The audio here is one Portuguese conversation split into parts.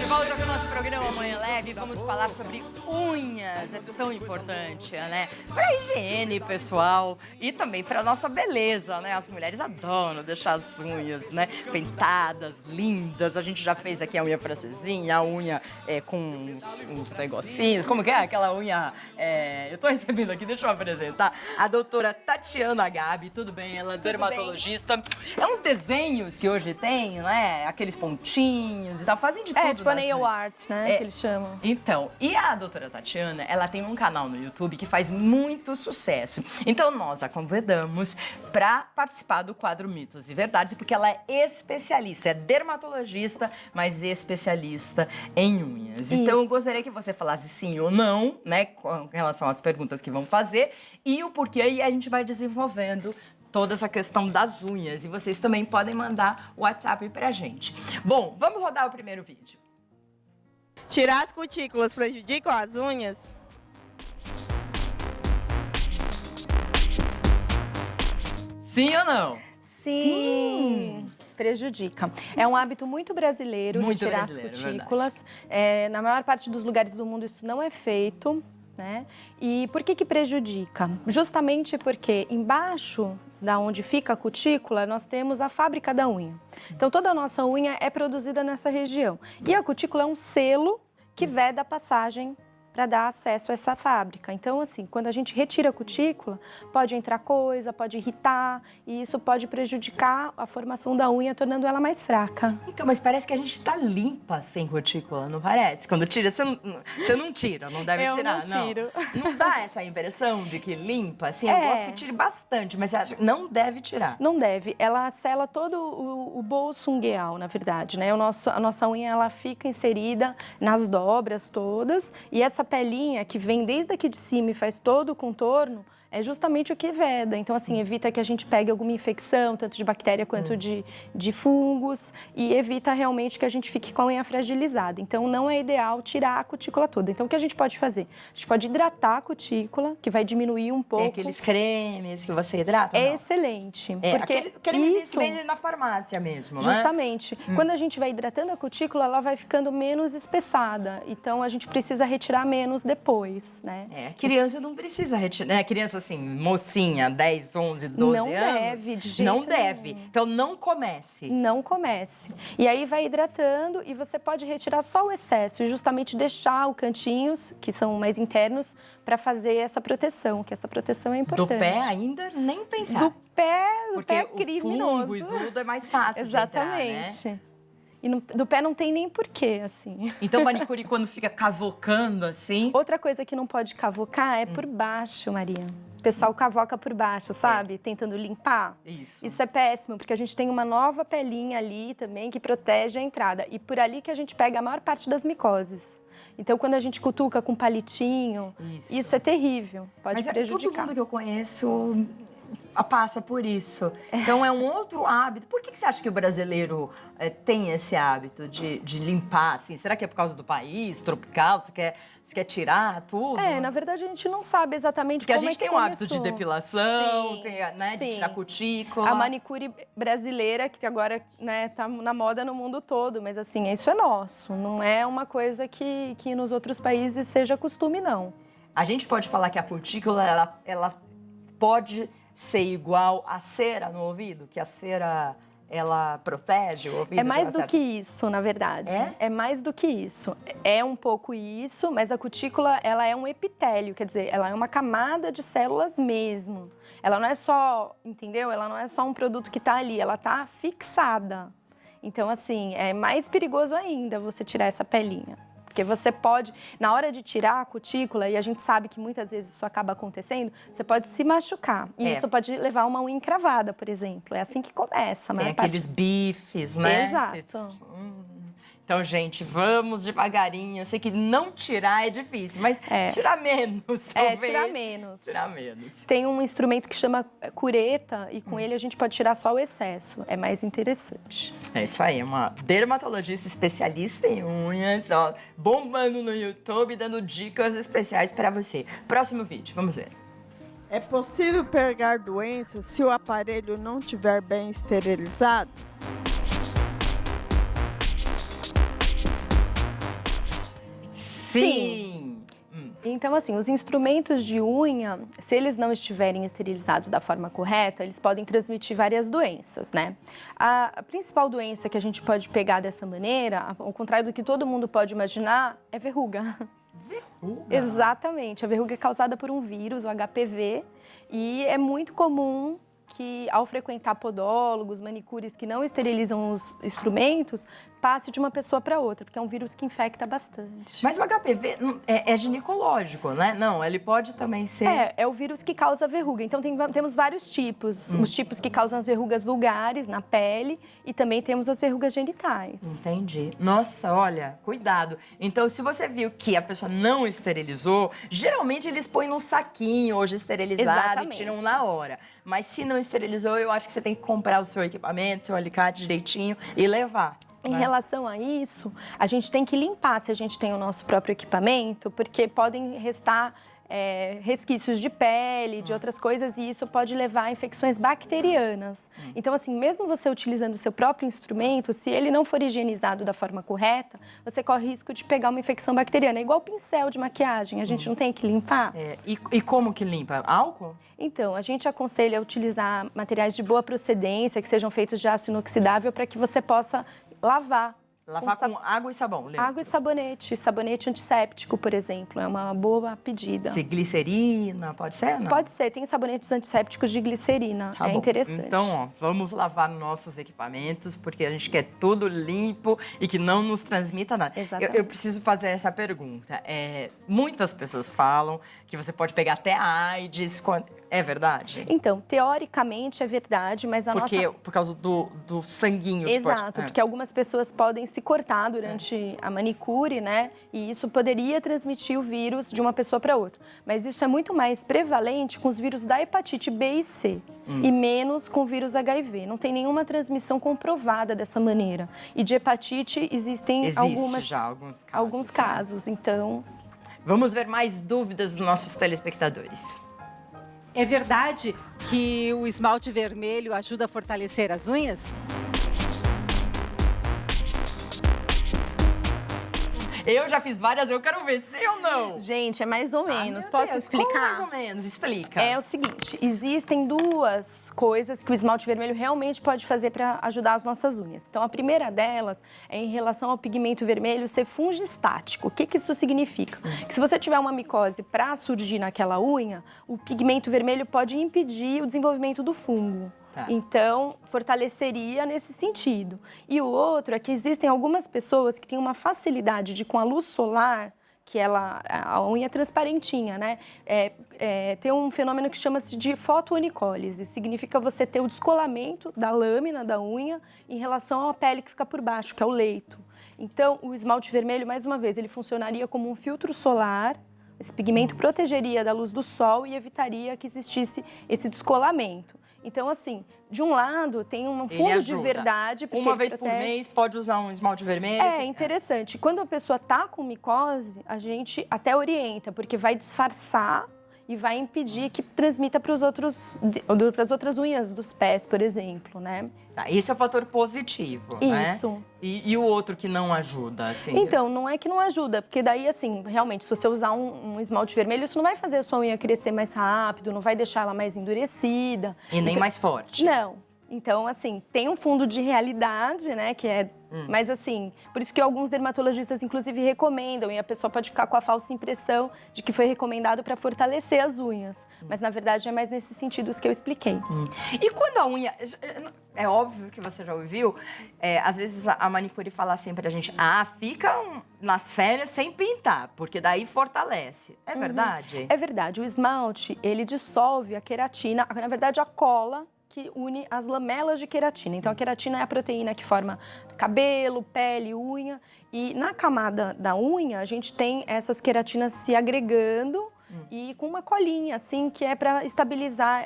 de volta com o nosso programa Manhã Leve. Vamos falar sobre unhas. É tão importante, né? Para higiene pessoal e também para nossa beleza, né? As mulheres adoram deixar as unhas, né? Pintadas, lindas. A gente já fez aqui a unha francesinha, a unha com uns negocinhos. Como que é? Aquela unha... eu tô recebendo aqui, deixa eu apresentar. A doutora Tatiana Gabi, tudo bem? Ela é dermatologista. É uns desenhos que hoje tem, né? Aqueles pontinhos e tal. Fazem de tudo. Tipo a nail art, né? Que eles chamam. Então, e a doutora Tatiana, ela tem um canal no YouTube que faz muito sucesso. Então, nós a convidamos para participar do quadro Mitos e Verdades, porque ela é especialista, é dermatologista, mas especialista em unhas. Então, eu gostaria que você falasse sim ou não, né, com relação às perguntas que vão fazer e o porquê, e a gente vai desenvolvendo toda essa questão das unhas. E vocês também podem mandar o WhatsApp pra gente. Bom, vamos rodar o primeiro vídeo. Tirar as cutículas prejudicam as unhas? Sim ou não? Sim. Prejudica. É um hábito muito brasileiro de tirar as cutículas. Na maior parte dos lugares do mundo isso não é feito, né? E por que prejudica? Justamente porque embaixo da onde fica a cutícula, nós temos a fábrica da unha. Então, toda a nossa unha é produzida nessa região. E a cutícula é um selo que veda a passagem para dar acesso a essa fábrica. Então, assim, quando a gente retira a cutícula, pode entrar coisa, pode irritar, e isso pode prejudicar a formação da unha, tornando ela mais fraca. Então, mas parece que a gente tá limpa sem cutícula, não parece? Quando tira, você não tira, não deve tirar, não. Eu não tiro. Não dá essa impressão de que limpa? Assim, eu gosto que tire bastante, mas você acha que não deve tirar? Não deve. Ela sela todo o bolso ungueal, na verdade, né? A nossa unha, ela fica inserida nas dobras todas, e essa pelinha que vem desde aqui de cima e faz todo o contorno, é justamente o que veda. Então, assim, evita que a gente pegue alguma infecção, tanto de bactéria quanto de fungos, e evita realmente que a gente fique com a unha fragilizada. Então, não é ideal tirar a cutícula toda. Então, o que a gente pode fazer? A gente pode hidratar a cutícula, que vai diminuir um pouco. Aqueles cremes que você hidrata? É excelente. Porque aquele cremezinho que vende na farmácia mesmo, né? Justamente. Quando a gente vai hidratando a cutícula, ela vai ficando menos espessada. Então, a gente precisa retirar menos depois, né? Criança não precisa retirar, né? Criança assim, mocinha, 10, 11, 12 anos. Não deve, de jeito Não deve. nenhum. Então, não comece. Não comece. E aí vai hidratando e você pode retirar só o excesso e justamente deixar os cantinhos, que são mais internos, para fazer essa proteção, que essa proteção é importante. Do pé ainda nem pensar. Do pé Porque criminoso. o fungo e tudo é mais fácil Exatamente. de entrar, né? E do pé não tem nem porquê, assim. Então, manicure, quando fica cavocando, assim... Outra coisa que não pode cavocar é por baixo, Maria. O pessoal cavoca por baixo, sabe? Tentando limpar. Isso é péssimo, porque a gente tem uma nova pelinha ali também que protege a entrada. E por ali que a gente pega a maior parte das micoses. Então, quando a gente cutuca com palitinho, isso é terrível. Pode prejudicar. Todo mundo que eu conheço passa por isso. Então, é um outro hábito. Por que você acha que o brasileiro tem esse hábito de limpar? Assim? Será que é por causa do país tropical? Você quer tirar tudo? Na verdade, a gente não sabe exatamente como é que a gente tem um hábito de depilação, de tirar cutícula. A manicure brasileira, que agora tá na moda no mundo todo, mas assim, isso é nosso. Não é uma coisa que nos outros países seja costume, não. A gente pode falar que a cutícula, ela pode ser igual a cera no ouvido? Que a cera, ela protege o ouvido? É mais do que isso, na verdade. É mais do que isso. É um pouco isso, mas a cutícula, ela é um epitélio, quer dizer, ela é uma camada de células mesmo. Ela não é só, entendeu? Ela não é só um produto que tá ali, ela tá fixada. Então, assim, é mais perigoso ainda você tirar essa pelinha. Porque você pode, na hora de tirar a cutícula, e a gente sabe que muitas vezes isso acaba acontecendo, você pode se machucar. E isso pode levar a uma unha encravada, por exemplo. É assim que começa. Tem aqueles bifes, né? Exato. Então, gente, vamos devagarinho. Eu sei que não tirar é difícil, mas tirar menos, talvez. Tirar menos. Tirar menos. Tem um instrumento que chama cureta e com ele a gente pode tirar só o excesso. É mais interessante. É isso aí, uma dermatologista especialista em unhas, ó, bombando no YouTube, dando dicas especiais para você. Próximo vídeo, vamos ver. É possível pegar doenças se o aparelho não estiver bem esterilizado? Sim! Então, assim, os instrumentos de unha, se eles não estiverem esterilizados da forma correta, eles podem transmitir várias doenças, né? A principal doença que a gente pode pegar dessa maneira, ao contrário do que todo mundo pode imaginar, é verruga. Verruga? Exatamente. A verruga é causada por um vírus, o HPV, e é muito comum que, ao frequentar podólogos, manicures que não esterilizam os instrumentos, passe de uma pessoa para outra, porque é um vírus que infecta bastante. Mas o HPV é ginecológico, né? Não, ele pode também ser... É o vírus que causa verruga. Então, temos vários tipos. Os tipos que causam as verrugas vulgares na pele e também temos as verrugas genitais. Entendi. Nossa, olha, cuidado. Então, se você viu que a pessoa não esterilizou, geralmente eles põem num saquinho hoje esterilizado Exatamente. e tiram na hora. Mas se não esterilizou, eu acho que você tem que comprar o seu equipamento, seu alicate direitinho e levar. Em relação a isso, a gente tem que limpar se a gente tem o nosso próprio equipamento, porque podem restar resquícios de pele, de outras coisas, e isso pode levar a infecções bacterianas. Então, assim, mesmo você utilizando o seu próprio instrumento, se ele não for higienizado da forma correta, você corre risco de pegar uma infecção bacteriana. É igual pincel de maquiagem, a gente não tem que limpar? E como que limpa? Álcool? Então, a gente aconselha utilizar materiais de boa procedência, que sejam feitos de aço inoxidável, para que você possa lavar. Lavar com água e sabão, lembra? Água e sabonete. Sabonete antisséptico, por exemplo, é uma boa pedida. Se glicerina, pode ser? Não? Pode ser, tem sabonetes antissépticos de glicerina, Tá bom. interessante. Então, ó, vamos lavar nossos equipamentos, porque a gente quer tudo limpo e que não nos transmita nada. Exatamente. Eu preciso fazer essa pergunta. Muitas pessoas falam que você pode pegar até a AIDS. É verdade? Então, teoricamente é verdade, mas Por causa do sanguinho. Exato, porque algumas pessoas podem se cortar durante a manicure, né? E isso poderia transmitir o vírus de uma pessoa para outra. Mas isso é muito mais prevalente com os vírus da hepatite B e C e menos com o vírus HIV. Não tem nenhuma transmissão comprovada dessa maneira. E de hepatite existem alguns casos, então... Vamos ver mais dúvidas dos nossos telespectadores. É verdade que o esmalte vermelho ajuda a fortalecer as unhas? Eu já fiz várias, eu quero ver, sim ou não? Gente, é mais ou menos. Meu Posso Deus, explicar? como mais ou menos? Explica. É o seguinte, existem duas coisas que o esmalte vermelho realmente pode fazer para ajudar as nossas unhas. Então, a primeira delas é em relação ao pigmento vermelho ser fungistático. O que isso significa? Que se você tiver uma micose para surgir naquela unha, o pigmento vermelho pode impedir o desenvolvimento do fungo. Tá. Então, fortaleceria nesse sentido. E o outro é que existem algumas pessoas que têm uma facilidade de, com a luz solar, que a unha é transparentinha, né? Tem um fenômeno que chama-se de fotoanicólise. Significa você ter o descolamento da lâmina da unha em relação à pele que fica por baixo, que é o leito. Então, o esmalte vermelho, mais uma vez, ele funcionaria como um filtro solar. Esse pigmento protegeria da luz do sol e evitaria que existisse esse descolamento. Então, assim, de um lado tem um fundo de verdade. Uma vez por mês pode usar um esmalte vermelho? É interessante. Quando a pessoa tá com micose, a gente até orienta, porque vai disfarçar e vai impedir que transmita para as outras unhas dos pés, por exemplo, né? Tá, esse é o fator positivo, Isso. Né? E o outro que não ajuda, assim? Então, não é que não ajuda, porque daí, assim, realmente, se você usar um esmalte vermelho, isso não vai fazer a sua unha crescer mais rápido, não vai deixar ela mais endurecida. E nem mais forte. Não. Então, assim, tem um fundo de realidade, né, que é... Mas, assim, por isso que alguns dermatologistas, inclusive, recomendam, e a pessoa pode ficar com a falsa impressão de que foi recomendado para fortalecer as unhas. Mas, na verdade, é mais nesses sentidos que eu expliquei. E quando a unha... É óbvio que você já ouviu, às vezes a manicure fala assim pra gente, fica nas férias sem pintar, porque daí fortalece. É verdade? É verdade. O esmalte, ele dissolve a queratina, na verdade, a cola que une as lamelas de queratina. Então, a queratina é a proteína que forma cabelo, pele, unha. E na camada da unha, a gente tem essas queratinas se agregando e com uma colinha, assim, que é para estabilizar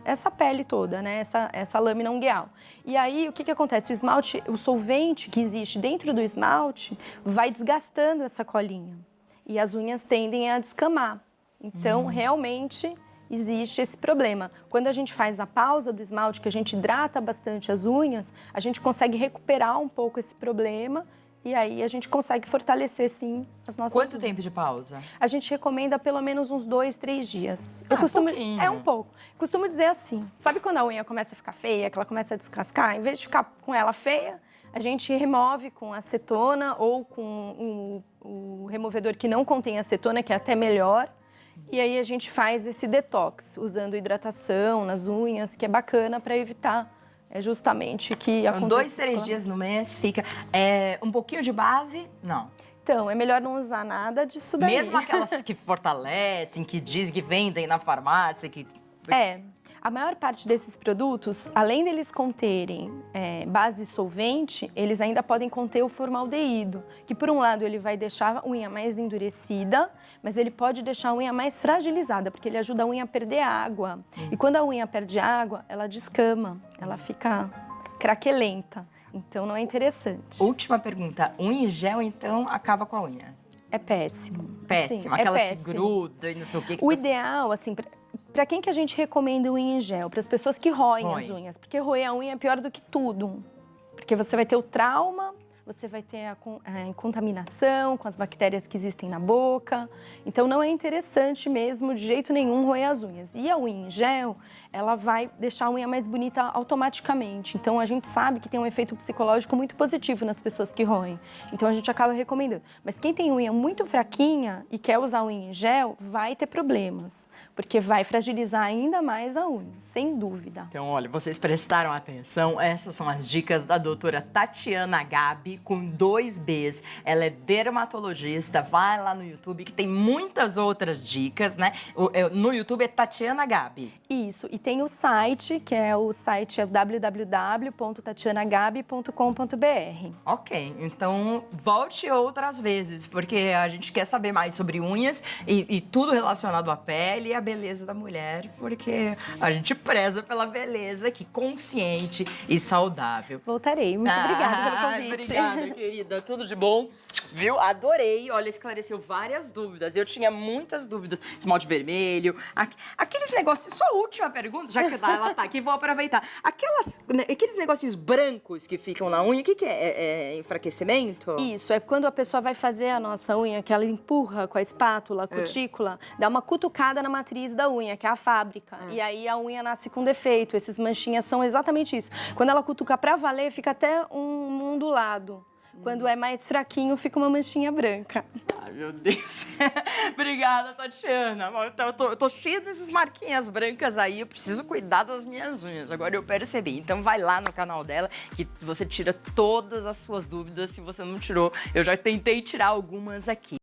essa pele toda, né? Essa lâmina ungueal. E aí, o que acontece? O esmalte, o solvente que existe dentro do esmalte vai desgastando essa colinha. E as unhas tendem a descamar. Então, realmente... existe esse problema. Quando a gente faz a pausa do esmalte, que a gente hidrata bastante as unhas, a gente consegue recuperar um pouco esse problema e aí a gente consegue fortalecer, sim, as nossas Quanto unhas. tempo de pausa? A gente recomenda pelo menos uns 2, 3 dias. Pouquinho. É um pouco. Costumo dizer assim, sabe quando a unha começa a ficar feia, que ela começa a descascar? Em vez de ficar com ela feia, a gente remove com acetona ou com o removedor que não contém acetona, que é até melhor. E aí a gente faz esse detox, usando hidratação nas unhas, que é bacana para evitar justamente que Então, aconteça. 2, 3 dias no mês fica um pouquinho de base? Não. Então, é melhor não usar nada disso daí. Mesmo aquelas que fortalecem, que dizem que vendem na farmácia, que... A maior parte desses produtos, além deles conterem base solvente, eles ainda podem conter o formaldeído, que por um lado ele vai deixar a unha mais endurecida, mas ele pode deixar a unha mais fragilizada, porque ele ajuda a unha a perder água. E quando a unha perde água, ela descama, ela fica craquelenta. Então não é interessante. Última pergunta, unha em gel então acaba com a unha? É péssimo. Péssimo, Sim, aquelas péssimo. que grudam e não sei o que. O ideal, assim, para quem que a gente recomenda unha em gel? Para as pessoas que roem as unhas. Porque roer a unha é pior do que tudo. Porque você vai ter o trauma, você vai ter a contaminação com as bactérias que existem na boca. Então, não é interessante mesmo, de jeito nenhum, roer as unhas. E a unha em gel, ela vai deixar a unha mais bonita automaticamente. Então, a gente sabe que tem um efeito psicológico muito positivo nas pessoas que roem. Então, a gente acaba recomendando. Mas quem tem unha muito fraquinha e quer usar unha em gel, vai ter problemas. Porque vai fragilizar ainda mais a unha, sem dúvida. Então, olha, vocês prestaram atenção? Essas são as dicas da doutora Tatiana Gabi, com 2 Bs. Ela é dermatologista, vai lá no YouTube, que tem muitas outras dicas, né? No YouTube é Tatiana Gabi. Isso, e tem o site, que é www.tatianagabi.com.br. Ok, então volte outras vezes, porque a gente quer saber mais sobre unhas e tudo relacionado à pele e à beleza da mulher, porque a gente preza pela beleza aqui, consciente e saudável. Voltarei. Muito obrigada pelo convite. Obrigada, querida. Tudo de bom, viu? Adorei. Olha, esclareceu várias dúvidas. Eu tinha muitas dúvidas. Esmalte vermelho, aqueles negócios... Só a última pergunta, já que ela tá aqui, vou aproveitar. Aqueles negocinhos brancos que ficam na unha, o que é? É enfraquecimento? Isso, é quando a pessoa vai fazer a nossa unha, que ela empurra com a espátula, a cutícula, dá uma cutucada na matriz da unha, que é a fábrica. E aí a unha nasce com defeito. Esses manchinhas são exatamente isso. Quando ela cutuca pra valer, fica até um ondulado. Quando é mais fraquinho, fica uma manchinha branca. Ai, meu Deus. Obrigada, Tatiana. Eu tô cheia dessas marquinhas brancas aí, eu preciso cuidar das minhas unhas. Agora eu percebi. Então vai lá no canal dela, que você tira todas as suas dúvidas. Se você não tirou, eu já tentei tirar algumas aqui.